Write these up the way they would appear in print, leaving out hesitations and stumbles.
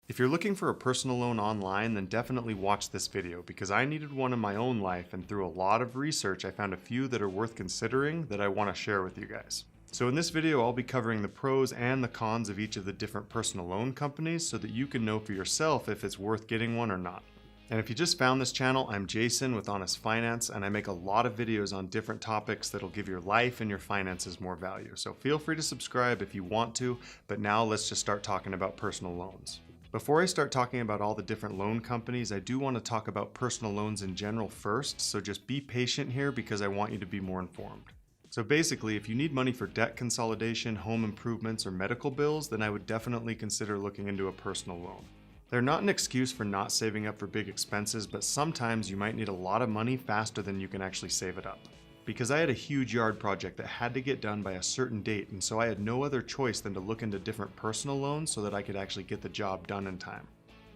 If you're looking for a personal loan online, then definitely watch this video because I needed one in my own life, and through a lot of research I found a few that are worth considering that I want to share with you guys. So in this video I'll be covering the pros and the cons of each of the different personal loan companies so that you can know for yourself if it's worth getting one or not. And if you just found this channel, I'm Jason with Honest Finance, and I make a lot of videos on different topics that'll give your life and your finances more value. So feel free to subscribe if you want to, but now let's just start talking about personal loans. Before I start talking about all the different loan companies, I do want to talk about personal loans in general first, so just be patient here because I want you to be more informed. So basically, if you need money for debt consolidation, home improvements, or medical bills, then I would definitely consider looking into a personal loan. They're not an excuse for not saving up for big expenses, but sometimes you might need a lot of money faster than you can actually save it up. Because I had a huge yard project that had to get done by a certain date, and so I had no other choice than to look into different personal loans so that I could actually get the job done in time.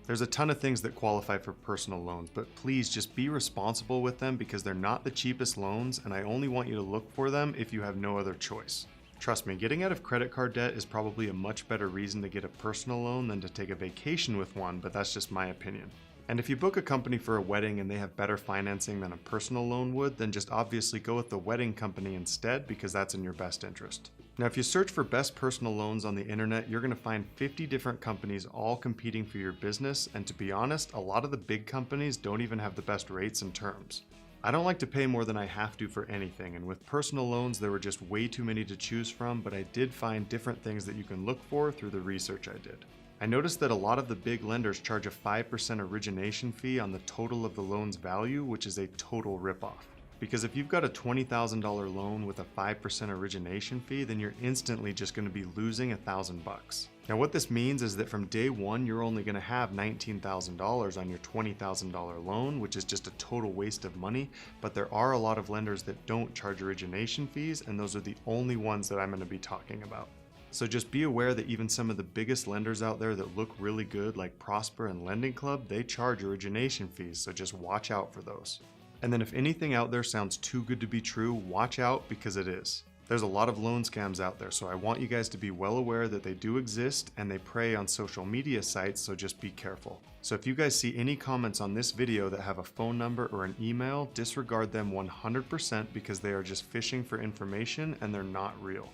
There's a ton of things that qualify for personal loans, but please just be responsible with them because they're not the cheapest loans, and I only want you to look for them if you have no other choice. Trust me, getting out of credit card debt is probably a much better reason to get a personal loan than to take a vacation with one, but that's just my opinion. And if you book a company for a wedding and they have better financing than a personal loan would, then just obviously go with the wedding company instead because that's in your best interest. Now, if you search for best personal loans on the internet, you're going to find 50 different companies all competing for your business, and to be honest, a lot of the big companies don't even have the best rates and terms. I don't like to pay more than I have to for anything, and with personal loans there were just way too many to choose from, but I did find different things that you can look for through the research I did. I noticed that a lot of the big lenders charge a 5% origination fee on the total of the loan's value, which is a total ripoff. Because if you've got a $20,000 loan with a 5% origination fee, then you're instantly just going to be losing $1,000. Now what this means is that from day one, you're only going to have $19,000 on your $20,000 loan, which is just a total waste of money, but there are a lot of lenders that don't charge origination fees, and those are the only ones that I'm going to be talking about. So just be aware that even some of the biggest lenders out there that look really good, like Prosper and Lending Club, they charge origination fees, so just watch out for those. And then if anything out there sounds too good to be true, watch out because it is. There's a lot of loan scams out there, so I want you guys to be well aware that they do exist and they prey on social media sites, so just be careful. So if you guys see any comments on this video that have a phone number or an email, disregard them 100% because they are just fishing for information and they're not real.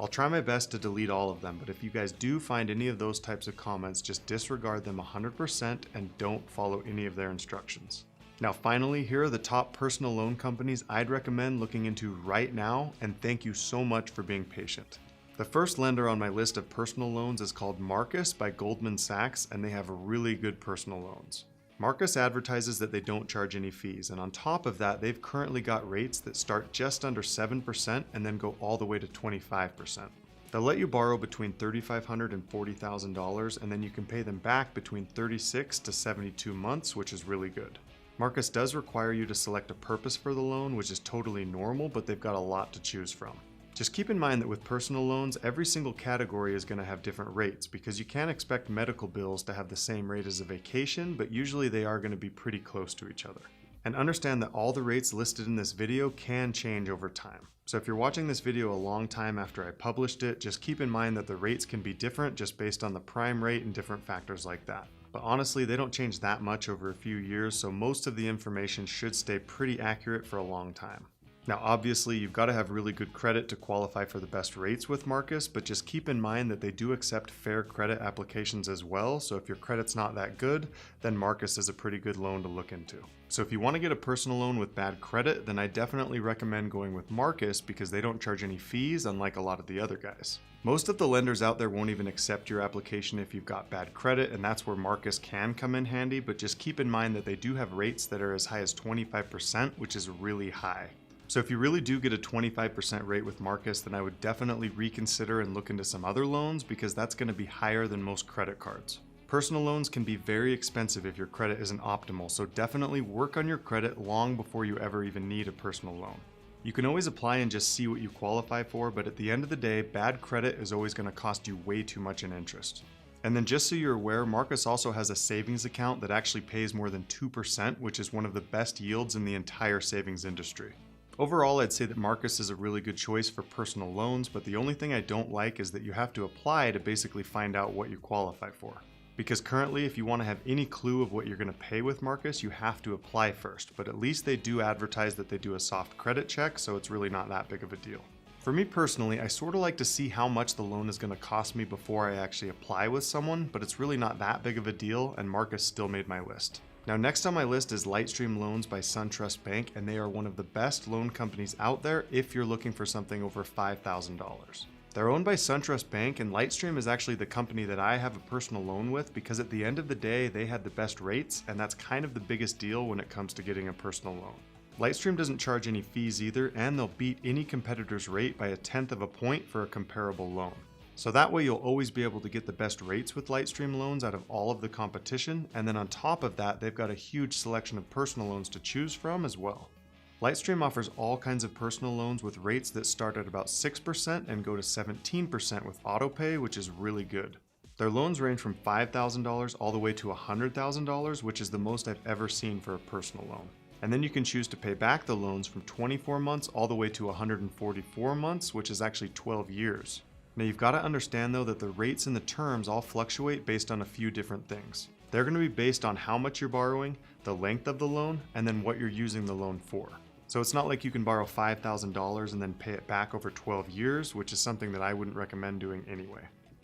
I'll try my best to delete all of them, but if you guys do find any of those types of comments, just disregard them 100% and don't follow any of their instructions. Now finally, here are the top personal loan companies I'd recommend looking into right now, and thank you so much for being patient. The first lender on my list of personal loans is called Marcus by Goldman Sachs, and they have really good personal loans. Marcus advertises that they don't charge any fees, and on top of that, they've currently got rates that start just under 7% and then go all the way to 25%. They'll let you borrow between $3,500 and $40,000, and then you can pay them back between 36 to 72 months, which is really good. Marcus does require you to select a purpose for the loan, which is totally normal, but they've got a lot to choose from. Just keep in mind that with personal loans, every single category is going to have different rates because you can't expect medical bills to have the same rate as a vacation, but usually they are going to be pretty close to each other. And understand that all the rates listed in this video can change over time. So if you're watching this video a long time after I published it, just keep in mind that the rates can be different just based on the prime rate and different factors like that. But honestly, they don't change that much over a few years, so most of the information should stay pretty accurate for a long time. Now obviously you've got to have really good credit to qualify for the best rates with Marcus, but just keep in mind that they do accept fair credit applications as well, so if your credit's not that good, then Marcus is a pretty good loan to look into. So if you want to get a personal loan with bad credit, then I definitely recommend going with Marcus because they don't charge any fees unlike a lot of the other guys. Most of the lenders out there won't even accept your application if you've got bad credit, and that's where Marcus can come in handy, but just keep in mind that they do have rates that are as high as 25%, which is really high. So if you really do get a 25% rate with Marcus, then I would definitely reconsider and look into some other loans because that's going to be higher than most credit cards. Personal loans can be very expensive if your credit isn't optimal, so definitely work on your credit long before you ever even need a personal loan. You can always apply and just see what you qualify for, but at the end of the day, bad credit is always going to cost you way too much in interest. And then just so you're aware, Marcus also has a savings account that actually pays more than 2%, which is one of the best yields in the entire savings industry. Overall, I'd say that Marcus is a really good choice for personal loans, but the only thing I don't like is that you have to apply to basically find out what you qualify for. Because currently, if you want to have any clue of what you're going to pay with Marcus, you have to apply first, but at least they do advertise that they do a soft credit check, so it's really not that big of a deal. For me personally, I sort of like to see how much the loan is going to cost me before I actually apply with someone, but it's really not that big of a deal, and Marcus still made my list. Now next on my list is Lightstream Loans by SunTrust Bank, and they are one of the best loan companies out there if you're looking for something over $5,000. They're owned by SunTrust Bank, and Lightstream is actually the company that I have a personal loan with because at the end of the day, they had the best rates, and that's kind of the biggest deal when it comes to getting a personal loan. Lightstream doesn't charge any fees either, and they'll beat any competitor's rate by 1/10 of a point for a comparable loan. So that way you'll always be able to get the best rates with Lightstream loans out of all of the competition, and then on top of that, they've got a huge selection of personal loans to choose from as well. Lightstream offers all kinds of personal loans with rates that start at about 6% and go to 17% with autopay, which is really good. Their loans range from $5,000 all the way to $100,000, which is the most I've ever seen for a personal loan. And then you can choose to pay back the loans from 24 months all the way to 144 months, which is actually 12 years. Now you've got to understand though that the rates and the terms all fluctuate based on a few different things. They're going to be based on how much you're borrowing, the length of the loan, and then what you're using the loan for. So it's not like you can borrow $5,000 and then pay it back over 12 years, which is something that I wouldn't recommend doing anyway.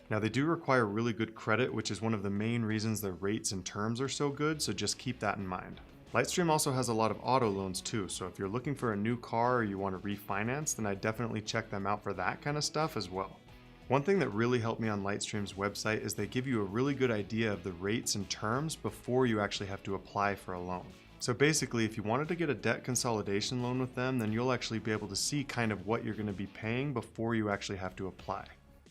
Now they do require really good credit, which is one of the main reasons their rates and terms are so good, so just keep that in mind. Lightstream also has a lot of auto loans too, so if you're looking for a new car or you want to refinance, then I definitely check them out for that kind of stuff as well. One thing that really helped me on Lightstream's website is they give you a really good idea of the rates and terms before you actually have to apply for a loan. So basically, if you wanted to get a debt consolidation loan with them, then you'll actually be able to see kind of what you're going to be paying before you actually have to apply.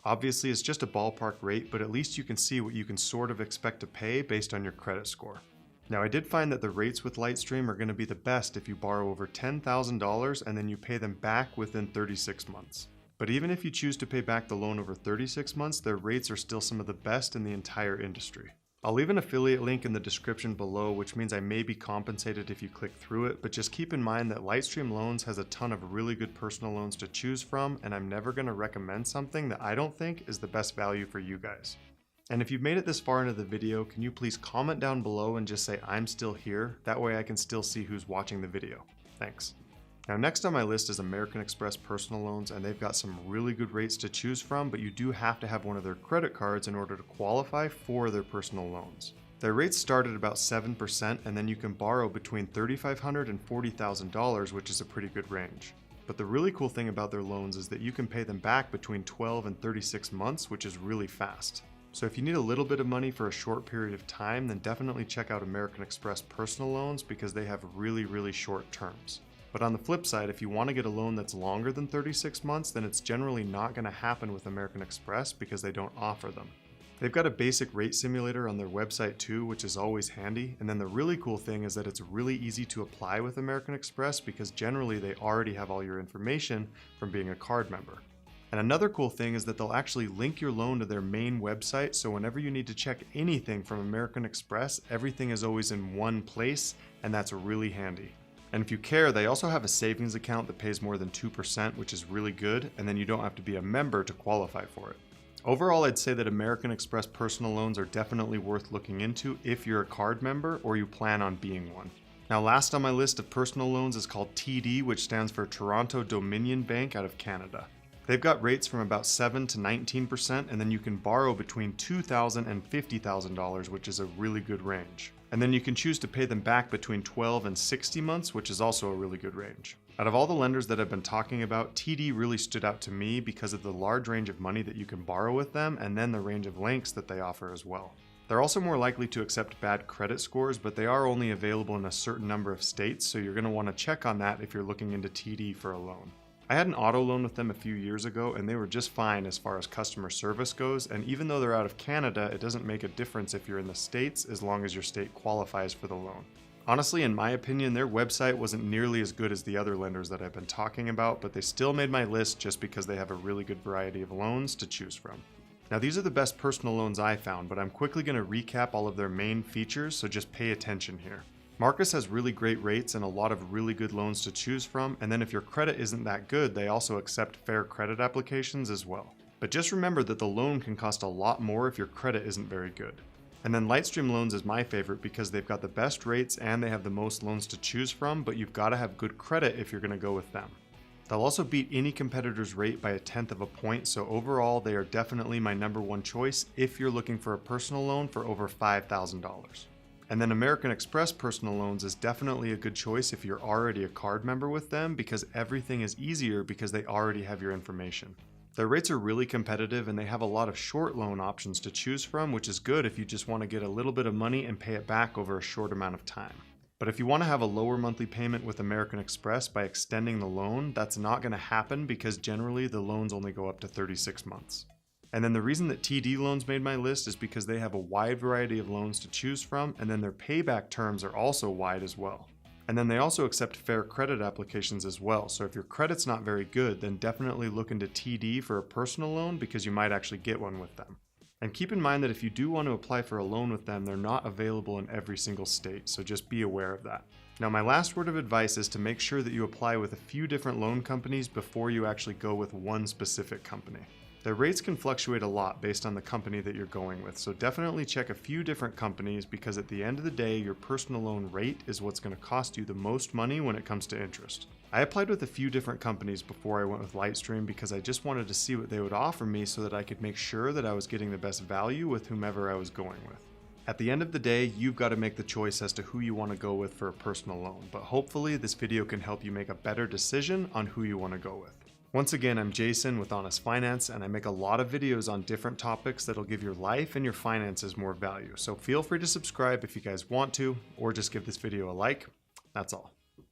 Obviously, it's just a ballpark rate, but at least you can see what you can sort of expect to pay based on your credit score. Now, I did find that the rates with Lightstream are going to be the best if you borrow over $10,000 and then you pay them back within 36 months. But even if you choose to pay back the loan over 36 months, their rates are still some of the best in the entire industry. I'll leave an affiliate link in the description below, which means I may be compensated if you click through it, but just keep in mind that Lightstream Loans has a ton of really good personal loans to choose from, and I'm never going to recommend something that I don't think is the best value for you guys. And if you've made it this far into the video, can you please comment down below and just say I'm still here? That way I can still see who's watching the video. Thanks. Now next on my list is American Express personal loans, and they've got some really good rates to choose from, but you do have to have one of their credit cards in order to qualify for their personal loans. Their rates start at about 7%, and then you can borrow between $3,500 and $40,000, which is a pretty good range. But the really cool thing about their loans is that you can pay them back between 12 and 36 months, which is really fast. So if you need a little bit of money for a short period of time, then definitely check out American Express personal loans because they have really short terms. But on the flip side, if you want to get a loan that's longer than 36 months, then it's generally not going to happen with American Express because they don't offer them. They've got a basic rate simulator on their website too, which is always handy. And then the really cool thing is that it's really easy to apply with American Express because generally they already have all your information from being a card member. And another cool thing is that they'll actually link your loan to their main website, so whenever you need to check anything from American Express, everything is always in one place, and that's really handy. And if you care, they also have a savings account that pays more than 2%, which is really good, and then you don't have to be a member to qualify for it. Overall, I'd say that American Express personal loans are definitely worth looking into if you're a card member or you plan on being one. Now last on my list of personal loans is called TD, which stands for Toronto Dominion Bank out of Canada. They've got rates from about 7 to 19%, and then you can borrow between $2,000 and $50,000, which is a really good range. And then you can choose to pay them back between 12 and 60 months, which is also a really good range. Out of all the lenders that I've been talking about, TD really stood out to me because of the large range of money that you can borrow with them, and then the range of lengths that they offer as well. They're also more likely to accept bad credit scores, but they are only available in a certain number of states, so you're going to want to check on that if you're looking into TD for a loan. I had an auto loan with them a few years ago, and they were just fine as far as customer service goes, and even though they're out of Canada, it doesn't make a difference if you're in the States as long as your state qualifies for the loan. Honestly, in my opinion, their website wasn't nearly as good as the other lenders that I've been talking about, but they still made my list just because they have a really good variety of loans to choose from. Now these are the best personal loans I found, but I'm quickly going to recap all of their main features, so just pay attention here. Marcus has really great rates and a lot of really good loans to choose from, and then if your credit isn't that good, they also accept fair credit applications as well. But just remember that the loan can cost a lot more if your credit isn't very good. And then Lightstream Loans is my favorite because they've got the best rates and they have the most loans to choose from, but you've got to have good credit if you're going to go with them. They'll also beat any competitor's rate by 1/10 of a point, so overall they are definitely my #1 choice if you're looking for a personal loan for over $5,000. And then American Express Personal Loans is definitely a good choice if you're already a card member with them because everything is easier because they already have your information. Their rates are really competitive and they have a lot of short loan options to choose from, which is good if you just want to get a little bit of money and pay it back over a short amount of time. But if you want to have a lower monthly payment with American Express by extending the loan, that's not going to happen because generally the loans only go up to 36 months. And then the reason that TD loans made my list is because they have a wide variety of loans to choose from, and then their payback terms are also wide as well. And then they also accept fair credit applications as well, so if your credit's not very good, then definitely look into TD for a personal loan because you might actually get one with them. And keep in mind that if you do want to apply for a loan with them, they're not available in every single state, so just be aware of that. Now my last word of advice is to make sure that you apply with a few different loan companies before you actually go with one specific company. Their rates can fluctuate a lot based on the company that you're going with, so definitely check a few different companies because at the end of the day, your personal loan rate is what's going to cost you the most money when it comes to interest. I applied with a few different companies before I went with Lightstream because I just wanted to see what they would offer me so that I could make sure that I was getting the best value with whomever I was going with. At the end of the day, you've got to make the choice as to who you want to go with for a personal loan, but hopefully this video can help you make a better decision on who you want to go with. Once again, I'm Jason with Honest Finance, and I make a lot of videos on different topics that'll give your life and your finances more value. So feel free to subscribe if you guys want to, or just give this video a like. That's all.